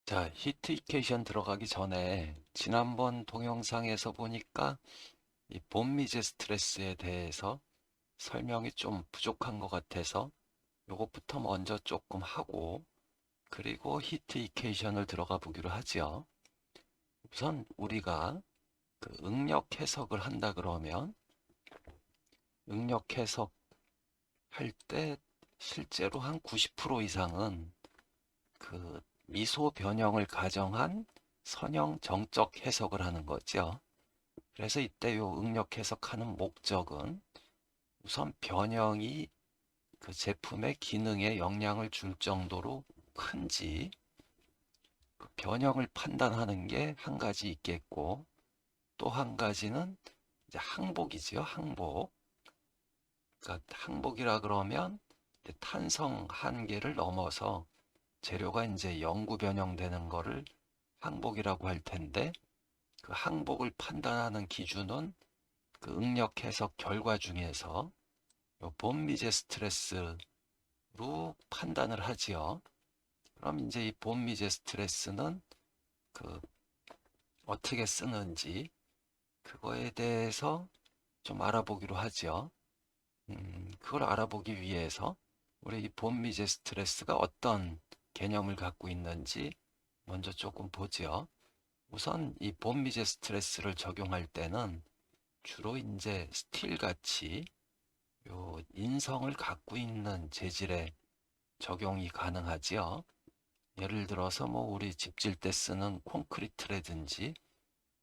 자, 히트 이케이션 들어가기 전에 지난번 동영상에서 보니까 이 본미제 스트레스에 대해서 설명이 좀 부족한 것 같아서 요것부터 먼저 조금 하고 그리고 히트 이케이션을 들어가 보기로 하죠. 우선 우리가 그 응력 해석을 한다 그러면 응력 해석할 때 실제로 한 90% 이상은 그 미소 변형을 가정한 선형 정적 해석을 하는 거죠. 그래서 이때 요 응력 해석하는 목적은 우선 변형이 그 제품의 기능에 영향을 줄 정도로 큰지 그 변형을 판단하는 게 한 가지 있겠고, 또 한 가지는 이제 항복이지요. 항복. 그러니까 항복이라 그러면 이제 탄성 한계를 넘어서 재료가 이제 영구 변형되는 거를 항복이라고 할 텐데, 그 항복을 판단하는 기준은 그 응력 해석 결과 중에서 요 본미제 스트레스로 판단을 하지요. 그럼 이제 이 본미제 스트레스는 그 어떻게 쓰는지 그거에 대해서 좀 알아보기로 하죠. 그걸 알아보기 위해서 우리 이 본미제 스트레스가 어떤 개념을 갖고 있는지 먼저 조금 보죠. 우선 이 본미제 스트레스를 적용할 때는 주로 이제 스틸 같이 요 인성을 갖고 있는 재질에 적용이 가능하지요. 예를 들어서 뭐 우리 집 질 때 쓰는 콘크리트라든지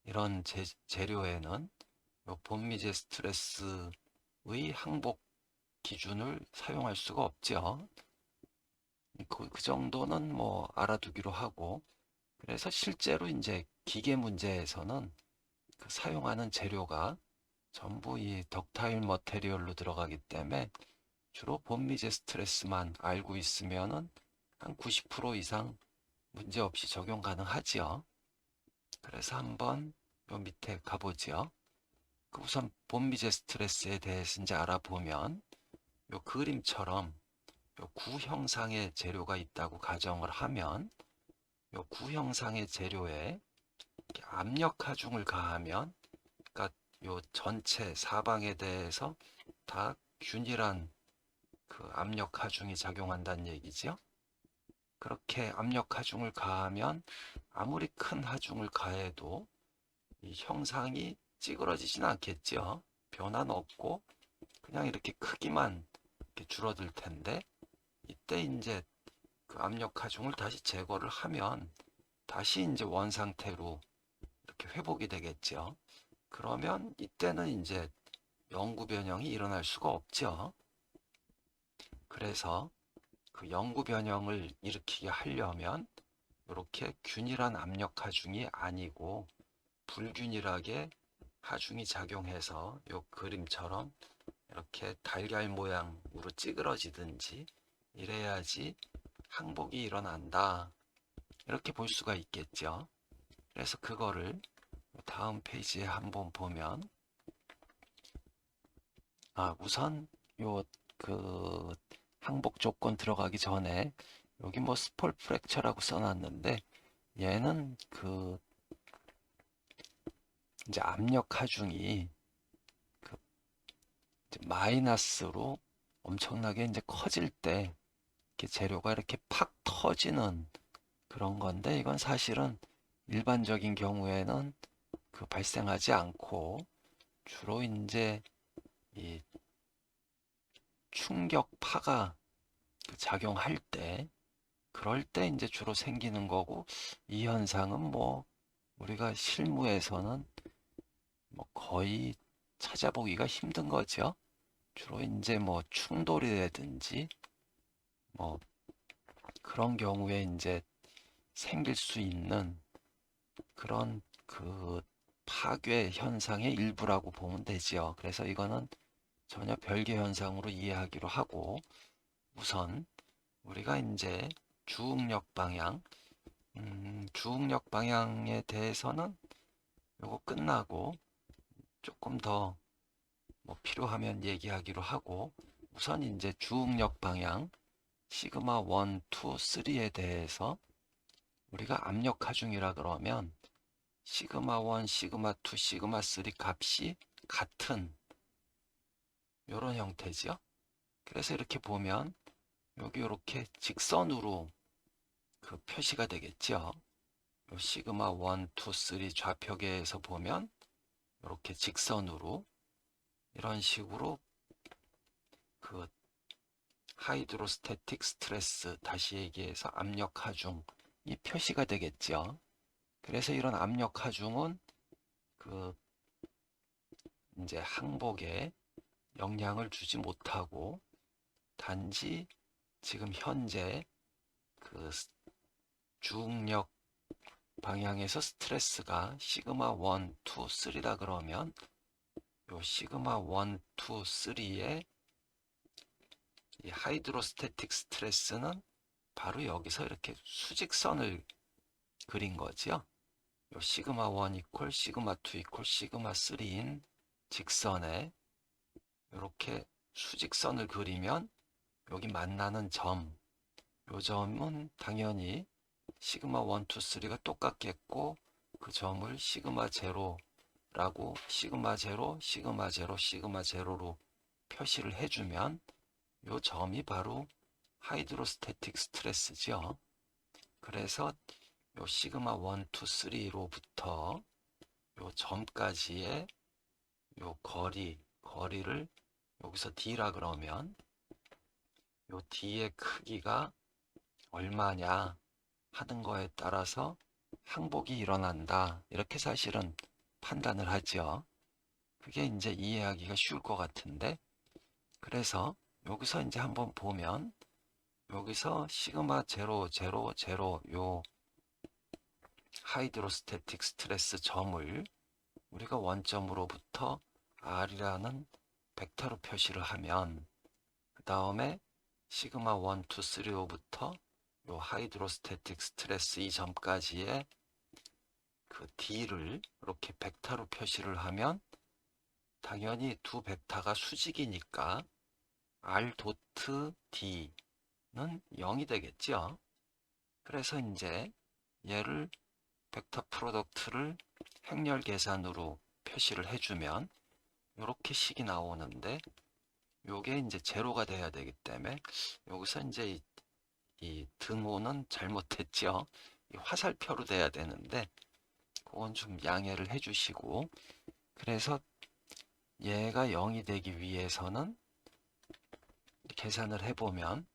이런 재료에는 요 본미제 스트레스의 항복 기준을 사용할 수가 없죠. 그 정도는 뭐 알아두기로 하고, 그래서 실제로 이제 기계 문제에서는 그 사용하는 재료가 전부 이 덕타일 머테리얼로 들어가기 때문에 주로 본미제 스트레스만 알고 있으면은 한 90% 이상 문제없이 적용 가능하지요. 그래서 한번 요 밑에 가보죠. 그 우선 본미제 스트레스에 대해서 이제 알아보면 요 그림처럼 요 구형상의 재료가 있다고 가정을 하면 요 구형상의 재료에 압력 하중을 가하면, 그러니까 요 전체 사방에 대해서 다 균일한 그 압력 하중이 작용한다는 얘기죠. 그렇게 압력 하중을 가하면 아무리 큰 하중을 가해도 이 형상이 찌그러지진 않겠죠. 변화는 없고 그냥 이렇게 크기만 이렇게 줄어들 텐데, 이때 이제 그 압력 하중을 다시 제거를 하면 다시 이제 원 상태로 이렇게 회복이 되겠죠. 그러면 이때는 이제 영구 변형이 일어날 수가 없죠. 그래서 그 영구 변형을 일으키게 하려면 이렇게 균일한 압력 하중이 아니고 불균일하게 하중이 작용해서 이 그림처럼 이렇게 달걀 모양으로 찌그러지든지 이래야지 항복이 일어난다. 이렇게 볼 수가 있겠죠. 그래서 그거를 다음 페이지에 한번 보면, 우선 요 그 항복 조건 들어가기 전에 여기 뭐 스폴 프랙처라고 써놨는데, 얘는 그 이제 압력 하중이 그 마이너스로 엄청나게 이제 커질 때 이렇게 재료가 이렇게 팍 터지는 그런 건데, 이건 사실은 일반적인 경우에는 그 발생하지 않고 주로 이제 이 충격파가 그 작용할 때, 그럴 때 이제 주로 생기는 거고, 이 현상은 뭐 우리가 실무에서는 뭐 거의 찾아보기가 힘든 거죠. 주로 이제 뭐 충돌이라든지 뭐 그런 경우에 이제 생길 수 있는 그런 그 파괴 현상의 일부라고 보면 되지요. 그래서 이거는 전혀 별개 현상으로 이해하기로 하고, 우선 우리가 이제 주응력 방향, 주응력 방향에 대해서는 요거 끝나고 조금 더 뭐 필요하면 얘기하기로 하고, 우선 이제 주응력 방향 시그마 1, 2, 3에 대해서 우리가 압력 하중이라 그러면 시그마 1, 시그마 2, 시그마 3 값이 같은 이런 형태죠. 그래서 이렇게 보면 여기 이렇게 직선으로 그 표시가 되겠죠. 요 시그마 1, 2, 3 좌표계에서 보면 이렇게 직선으로 이런 식으로 그 하이드로스태틱 스트레스, 다시 얘기해서 압력 하중 이 표시가 되겠죠. 그래서 이런 압력 하중은 그 이제 항복에 영향을 주지 못하고 단지 지금 현재 그 중력 방향에서 스트레스가 시그마 1, 2, 3다 그러면 요 시그마 1, 2, 3의 이 하이드로스태틱 스트레스는 바로 여기서 이렇게 수직선을 그린 거죠. 요 시그마 1 이퀄 시그마 2 이퀄 시그마 3인 직선에 이렇게 수직선을 그리면 여기 만나는 점, 요 점은 당연히 시그마 1, 2, 3가 똑같겠고 그 점을 시그마 제로라고 시그마 제로, 시그마 제로, 시그마 제로로 표시를 해주면 요 점이 바로 하이드로스태틱 스트레스죠. 그래서 요 시그마 1, 2, 3로부터 요 점까지의 요 거리를 여기서 D라 그러면 요 D의 크기가 얼마냐 하는 거에 따라서 항복이 일어난다. 이렇게 사실은 판단을 하죠. 그게 이제 이해하기가 쉬울 것 같은데, 그래서 여기서 이제 한번 보면 여기서 시그마 제로 제로 제로 요 하이드로스태틱 스트레스 점을 우리가 원점으로부터 R이라는 벡터로 표시를 하면 그 다음에 시그마 1, 2, 3로부터 요 하이드로스태틱 스트레스 이 점까지의 그 D를 이렇게 벡터로 표시를 하면 당연히 두 벡터가 수직이니까 R 도트 D는 0이 되겠죠. 그래서 이제 얘를 벡터 프로덕트를 행렬 계산으로 표시를 해주면 이렇게 식이 나오는데 요게 이제 제로가 돼야 되기 때문에 여기서 이제 이 등호는 잘못했죠. 이 화살표로 돼야 되는데 그건 좀 양해를 해주시고, 그래서 얘가 0이 되기 위해서는 계산을 해보면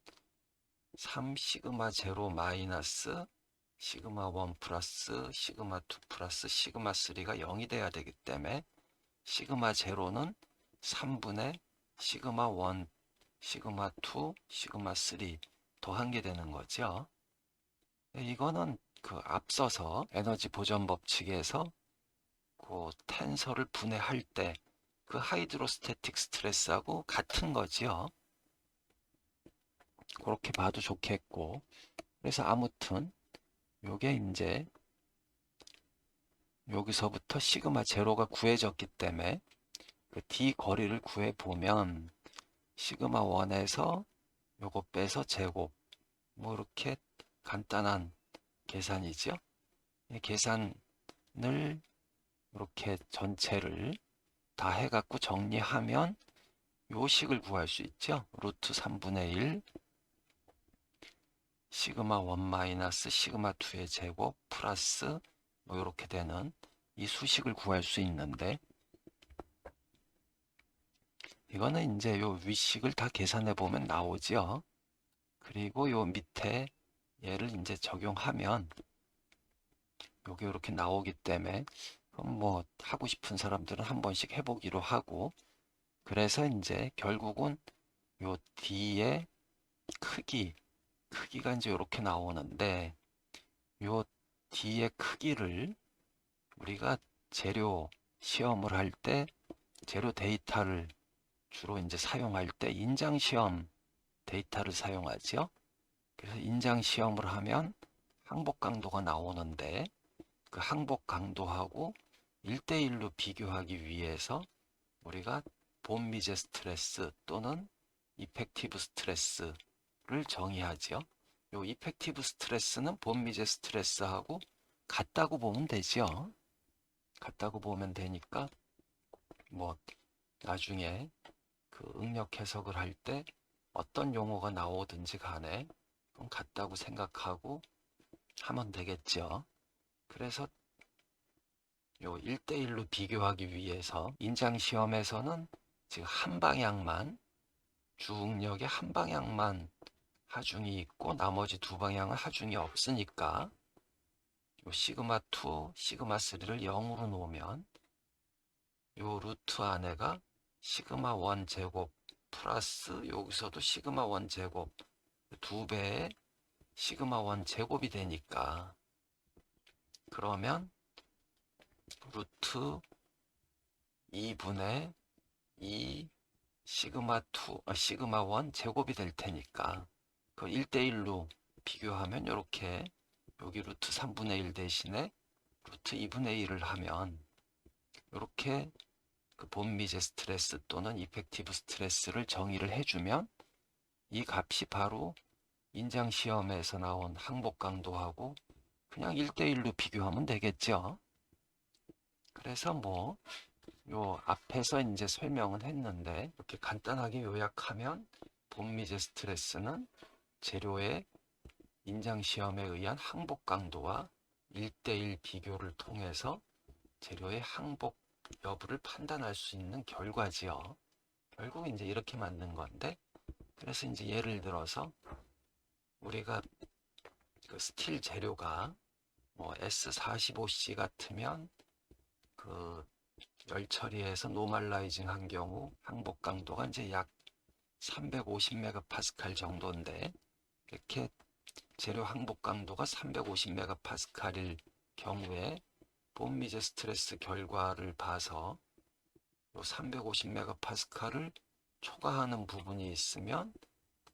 3 시그마 제로 마이너스 시그마 1 플러스 시그마 2 플러스 시그마 3가 0이 돼야 되기 때문에 시그마 제로는 3분의 시그마 1, 시그마 2, 시그마 3 더한 게 되는 거죠. 이거는 그 앞서서 에너지 보전 법칙에서 그 텐서를 분해할 때 그 하이드로스태틱 스트레스하고 같은 거죠. 그렇게 봐도 좋겠고, 그래서 아무튼 요게 이제 여기서부터 시그마 제로가 구해졌기 때문에 그 D 거리를 구해 보면 시그마 1에서 요거 빼서 제곱, 뭐 이렇게 간단한 계산이죠. 이 계산을 이렇게 전체를 다 해갖고 정리하면 요 식을 구할 수 있죠. 루트 3분의 1 시그마 1 마이너스 시그마 2의 제곱 플러스 뭐 이렇게 되는 이 수식을 구할 수 있는데, 이거는 이제 요 위식을 다 계산해 보면 나오죠. 그리고 요 밑에 얘를 이제 적용하면 요게 이렇게 나오기 때문에 그럼 뭐 하고 싶은 사람들은 한 번씩 해보기로 하고, 그래서 이제 결국은 요 D의 크기가 이제 이렇게 나오는데, 요 D의 크기를 우리가 재료 시험을 할 때 재료 데이터를 주로 이제 사용할 때 인장 시험 데이터를 사용하죠. 그래서 인장 시험을 하면 항복 강도가 나오는데 그 항복 강도하고 1대1로 비교하기 위해서 우리가 본미제 스트레스 또는 이펙티브 스트레스를 정의하죠. 요 이펙티브 스트레스는 본미제 스트레스하고 같다고 보면 되죠. 같다고 보면 되니까 뭐 나중에 그 응력 해석을 할 때 어떤 용어가 나오든지 간에 같다고 생각하고 하면 되겠죠. 그래서 요 1대1로 비교하기 위해서 인장 시험에서는 지금 한 방향만 주응력의 한 방향만 하중이 있고 나머지 두 방향은 하중이 없으니까 요 시그마 2, 시그마 3를 0으로 놓으면 요 루트 안에가 시그마 1 제곱 플러스 여기서도 시그마 1 제곱 두 배의 시그마 1 제곱이 되니까 그러면 루트 2분의 2 시그마 2, 시그마 1 제곱이 될 테니까 그 1대1로 비교하면 이렇게 여기 루트 3분의 1 대신에 루트 2분의 1을 하면 이렇게 그 본미제 스트레스 또는 이펙티브 스트레스를 정의를 해주면 이 값이 바로 인장 시험에서 나온 항복 강도하고 그냥 1대1로 비교하면 되겠죠. 그래서 뭐 요 앞에서 이제 설명은 했는데 이렇게 간단하게 요약하면 본미제 스트레스는 재료의 인장 시험에 의한 항복 강도와 1대1 비교를 통해서 재료의 항복 여부를 판단할 수 있는 결과지요. 결국 이제 이렇게 만든 건데 그래서 이제 예를 들어서 우리가 그 스틸 재료가 뭐 S45C 같으면 그 열 처리해서 노멀라이징 한 경우 항복 강도가 이제 약 350메가파스칼 정도인데 이렇게 재료 항복 강도가 350메가파스칼일 경우에 본미제 스트레스 결과를 봐서 요 350메가파스칼을 초과하는 부분이 있으면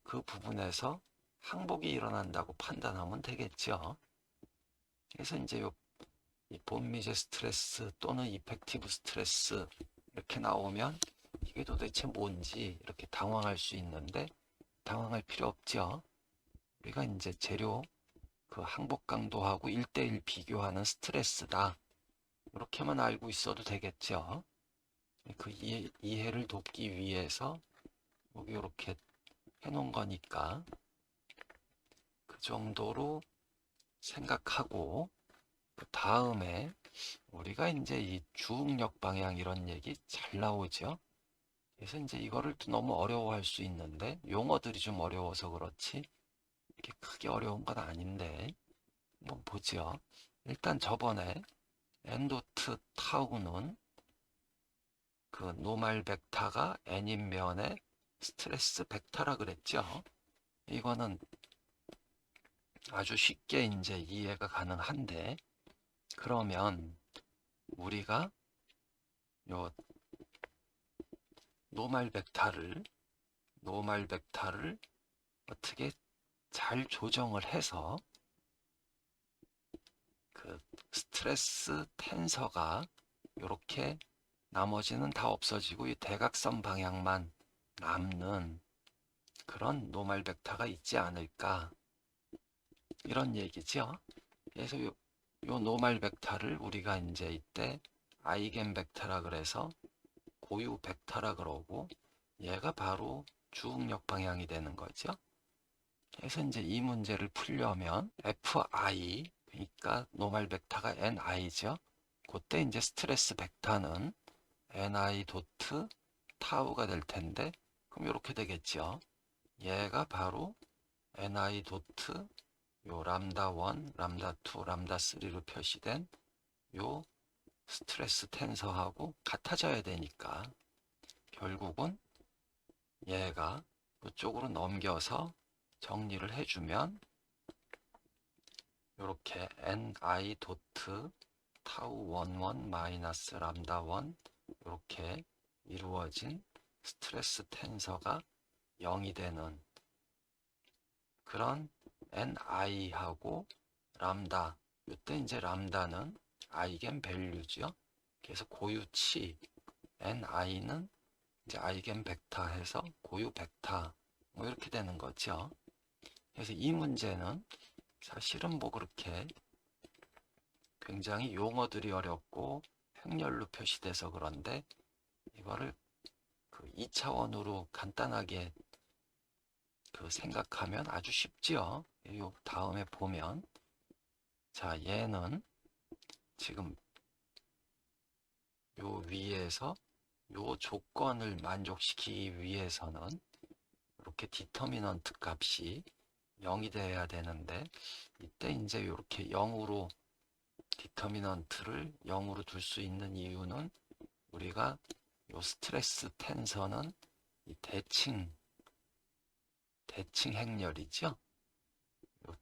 그 부분에서 항복이 일어난다고 판단하면 되겠죠. 그래서 이제 이 본미제 스트레스 또는 이펙티브 스트레스 이렇게 나오면 이게 도대체 뭔지 이렇게 당황할 수 있는데 당황할 필요 없죠. 우리가 이제 재료 그 항복 강도하고 1대1 비교하는 스트레스다. 이렇게만 알고 있어도 되겠죠. 그 이해를 돕기 위해서 여기 이렇게 해놓은 거니까 그 정도로 생각하고 그 다음에 우리가 이제 이 주응력 방향 이런 얘기 잘 나오죠. 그래서 이제 이거를 또 너무 어려워할 수 있는데 용어들이 좀 어려워서 그렇지 이렇게 크게 어려운 건 아닌데 한번 보죠. 일단 저번에 엔도트 타우는 그 노말 벡터가 n인 면에 스트레스 벡터라 그랬죠. 이거는 아주 쉽게 이제 이해가 가능한데 그러면 우리가 요 노말 벡터를 어떻게 잘 조정을 해서 그 스트레스 텐서가 이렇게 나머지는 다 없어지고 이 대각선 방향만 남는 그런 노말 벡터가 있지 않을까 이런 얘기죠. 그래서 요 노말 벡터를 우리가 이제 이때 아이겐 벡터라 그래서 고유 벡터라 그러고 얘가 바로 주응력 방향이 되는 거죠. 그래서 이제 이 문제를 풀려면 fi 그러니까 노말 벡터가 ni죠. 그때 이제 스트레스 벡터는 ni 도트 타우가 될 텐데 그럼 이렇게 되겠죠. 얘가 바로 ni 도트 요 람다 1, 람다 2, 람다 3로 표시된 요 스트레스 텐서하고 같아져야 되니까 결국은 얘가 이쪽으로 넘겨서 정리를 해주면 이렇게 ni 도트 타우 11 마이너스 람다 1 이렇게 이루어진 스트레스 텐서가 0이 되는 그런 ni하고 람다 이때 이제 람다는 아이겐 밸류죠. 그래서 고유치 ni는 이제 아이겐 벡터 해서 고유 벡터 뭐 이렇게 되는 거죠. 그래서 이 문제는 사실은 뭐 그렇게 굉장히 용어들이 어렵고 행렬로 표시돼서 그런데 이거를 그 2차원으로 간단하게 그 생각하면 아주 쉽지요. 요 다음에 보면 자 얘는 지금 요 위에서 요 조건을 만족시키기 위해서는 이렇게 디터미넌트 값이 0이 돼야 되는데 이때 이제 이렇게 0으로 디터미넌트를 0으로 둘 수 있는 이유는 우리가 요 스트레스 텐서는 이 대칭 행렬이죠. 요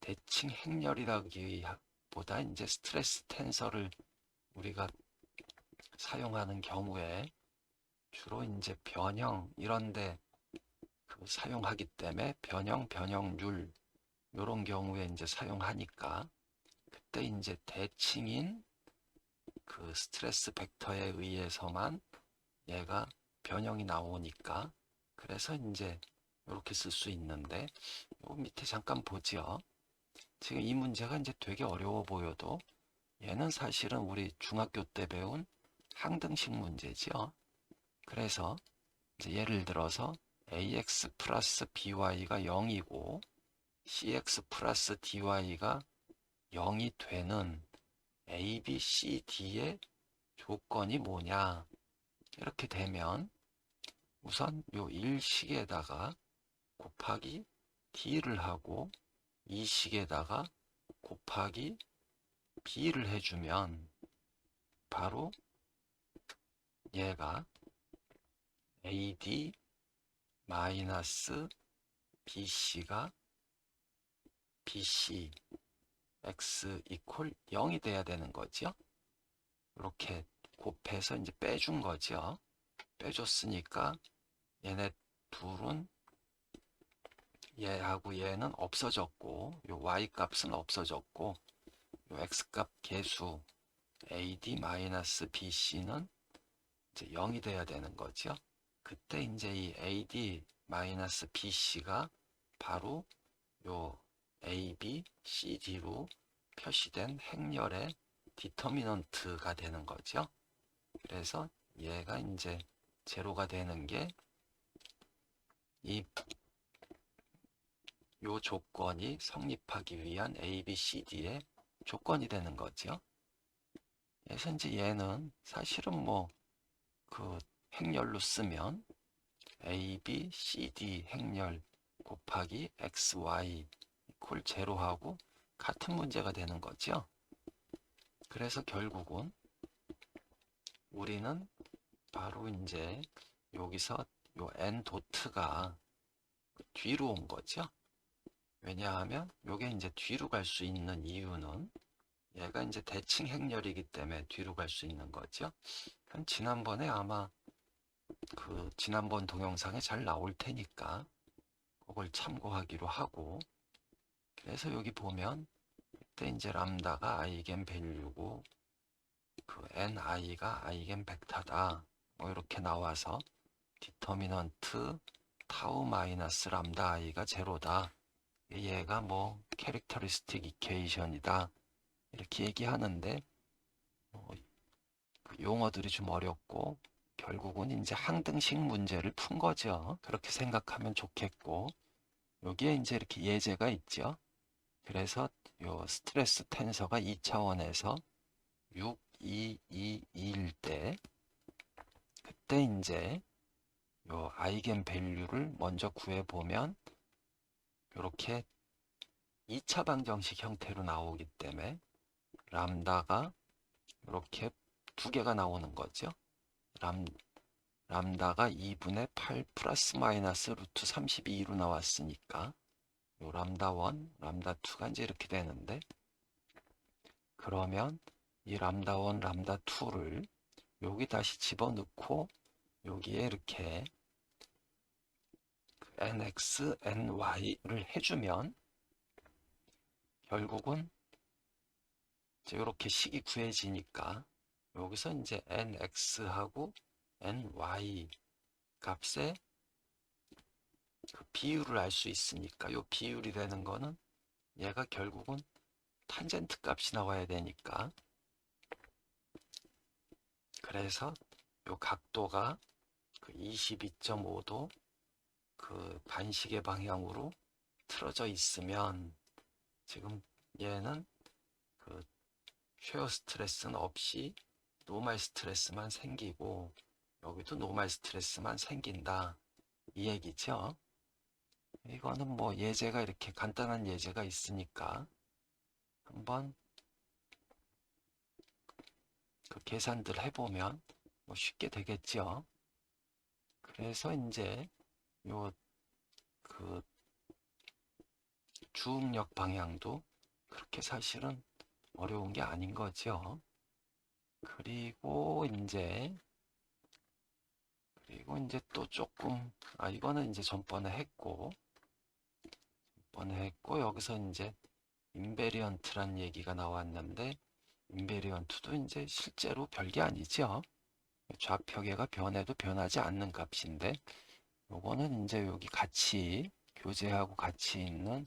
대칭 행렬이라기보다 이제 스트레스 텐서를 우리가 사용하는 경우에 주로 이제 변형 이런데 그 사용하기 때문에 변형률 이런 경우에 이제 사용하니까 그때 이제 대칭인 그 스트레스 벡터에 의해서만 얘가 변형이 나오니까 그래서 이제 이렇게 쓸 수 있는데 요 밑에 잠깐 보죠. 지금 이 문제가 이제 되게 어려워 보여도 얘는 사실은 우리 중학교 때 배운 항등식 문제죠. 그래서 이제 예를 들어서 ax 플러스 by가 0이고 cx 플러스 dy가 0이 되는 a, b, c, d의 조건이 뭐냐 이렇게 되면 우선 요 1식에다가 곱하기 d를 하고 2식에다가 곱하기 b를 해주면 바로 얘가 ad 마이너스 bc가 bc x 이퀄 0이 돼야 되는 거죠. 이렇게 곱해서 이제 빼준 거죠. 빼줬으니까 얘네 둘은 얘하고 얘는 없어졌고 요 y 값은 없어졌고 요 x 값 계수 AD-BC는 이제 0이 돼야 되는 거죠. 그때 이제 이 AD-BC가 바로 요 AB, CD로 표시된 행렬의 디터미넌트가 되는 거죠. 그래서 얘가 이제 제로가 되는 게 요 조건이 성립하기 위한 A, B, C, D의 조건이 되는 거죠. 그래서 이제 얘는 사실은 뭐 그 행렬로 쓰면 A, B, C, D 행렬 곱하기 X, Y 이퀄 제로하고 같은 문제가 되는 거죠. 그래서 결국은 우리는 바로 이제 여기서 요 N 도트가 뒤로 온 거죠. 왜냐하면 요게 이제 뒤로 갈 수 있는 이유는 얘가 이제 대칭 행렬이기 때문에 뒤로 갈 수 있는 거죠. 그럼 지난번에 아마 그 지난번 동영상에 잘 나올 테니까 그걸 참고하기로 하고 그래서 여기 보면 그때 이제 람다가 아이겐 밸류고 그 ni가 아이겐 벡터다 뭐 이렇게 나와서 디터미넌트 타우 마이너스 람다 i가 제로다 얘가 뭐 캐릭터리스틱 이퀘이션이다 이렇게 얘기하는데 뭐 그 용어들이 좀 어렵고 결국은 이제 항등식 문제를 푼 거죠. 그렇게 생각하면 좋겠고 여기에 이제 이렇게 예제가 있죠. 그래서 요 스트레스 텐서가 2차원에서 6, 2, 2, 2일 때 그때 이제 요 아이겐 밸류를 먼저 구해 보면 이렇게 2차 방정식 형태로 나오기 때문에 람다가 이렇게 두 개가 나오는 거죠. 람다가 2분의 8 플러스 마이너스 루트 32로 나왔으니까 요 람다 1, 람다 2가 이제 이렇게 되는데 그러면 이 람다 1, 람다 2를 여기 다시 집어넣고 여기에 이렇게 nx, ny를 해주면 결국은 이제 이렇게 식이 구해지니까 여기서 이제 nx하고 ny 값에 그 비율을 알 수 있으니까 요 비율이라는 거는 얘가 결국은 탄젠트 값이 나와야 되니까 그래서 요 각도가 그 22.5도 그 반시계 방향으로 틀어져 있으면 지금 얘는 그 쉐어 스트레스는 없이 노멀 스트레스만 생기고 여기도 노멀 스트레스만 생긴다 이 얘기죠. 이거는 뭐 예제가 이렇게 간단한 예제가 있으니까 한번 그 계산들 해보면 뭐 쉽게 되겠죠. 그래서 이제 요 그 주응력 방향도 그렇게 사실은 어려운 게 아닌 거죠. 그리고 이제 또 조금 이거는 이제 전번에 했고 여기서 이제 인베리언트란 얘기가 나왔는데 인베리언트도 이제 실제로 별게 아니죠. 좌표계가 변해도 변하지 않는 값인데 요거는 이제 여기 같이 교재하고 같이 있는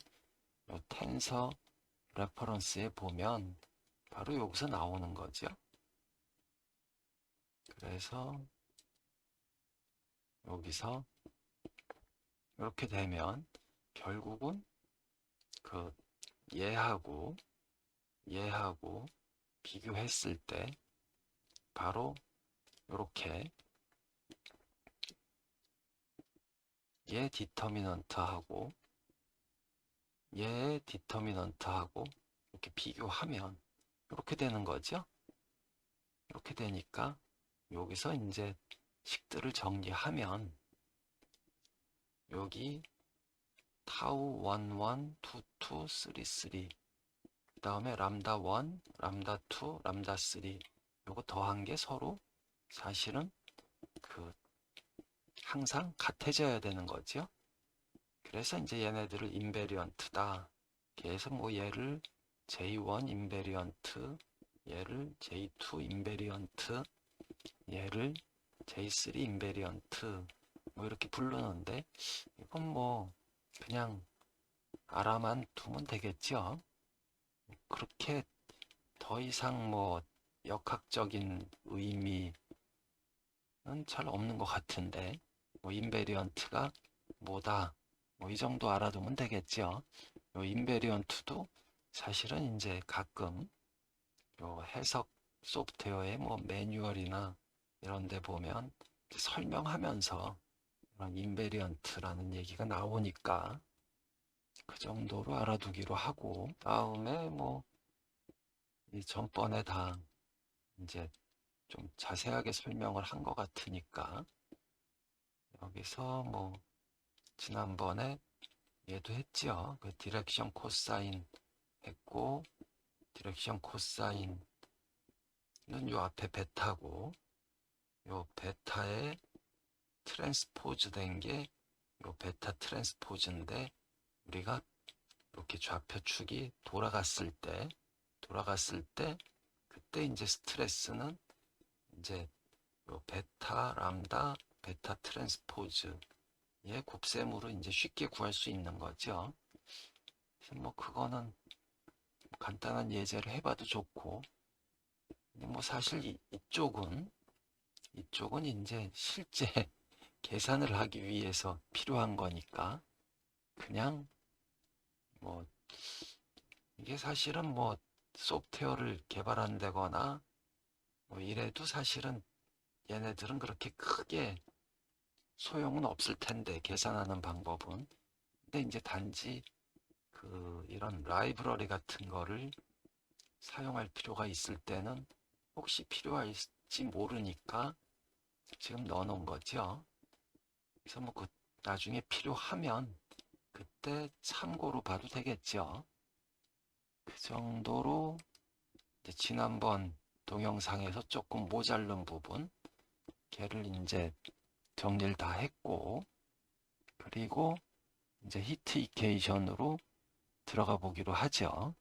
요 텐서 레퍼런스에 보면 바로 여기서 나오는 거죠. 그래서 여기서 이렇게 되면 결국은 그 얘하고 비교했을 때 바로 이렇게 얘 디터미넌트하고 얘의 디터미넌트하고 이렇게 비교하면 이렇게 되는 거죠. 이렇게 되니까 여기서 이제 식들을 정리하면 여기 타우 11, 22, 33, 그 다음에 람다 1, 람다 2, 람다 3 요거 더한 게 서로 사실은 그 항상 같아져야 되는 거죠. 그래서 이제 얘네들을 인베리언트다. 그래서 뭐 얘를 J1 인베리언트, 얘를 J2 인베리언트, 얘를 J3 인베리언트 뭐 이렇게 부르는데 이건 뭐 그냥 알아만 두면 되겠죠. 그렇게 더 이상 뭐 역학적인 의미는 잘 없는 것 같은데 뭐 인베리언트가 뭐다 뭐 이 정도 알아두면 되겠죠. 요 인베리언트도 사실은 이제 가끔 요 해석 소프트웨어의 뭐 매뉴얼이나 이런 데 보면 설명하면서 이런 인베리언트라는 얘기가 나오니까 그 정도로 알아두기로 하고 다음에 뭐 이 전번에 다 이제 좀 자세하게 설명을 한 것 같으니까 여기서 뭐 지난번에 얘도 했죠. 그 디렉션 코사인 했고 디렉션 코사인은 요 앞에 베타고 요 베타에 트랜스포즈 된 게 요 베타 트랜스포즈인데 우리가 이렇게 좌표축이 돌아갔을 때 그때 이제 스트레스는 이제 요 베타 람다 베타 트랜스포즈의 곱셈으로 이제 쉽게 구할 수 있는 거죠. 그래서 뭐 그거는 간단한 예제를 해봐도 좋고 뭐 사실 이쪽은 이제 실제 계산을 하기 위해서 필요한 거니까 그냥 뭐 이게 사실은 뭐 소프트웨어를 개발한다거나 뭐 이래도 사실은 얘네들은 그렇게 크게 소용은 없을 텐데 계산하는 방법은 근데 이제 단지 그 이런 라이브러리 같은 거를 사용할 필요가 있을 때는 혹시 필요할지 모르니까 지금 넣어 놓은 거죠. 그래서 뭐 그 나중에 필요하면 그때 참고로 봐도 되겠죠. 그 정도로 이제 지난번 동영상에서 조금 모자른 부분 걔를 이제 정리를 다 했고 그리고 이제 히트 이케이션으로 들어가 보기로 하죠.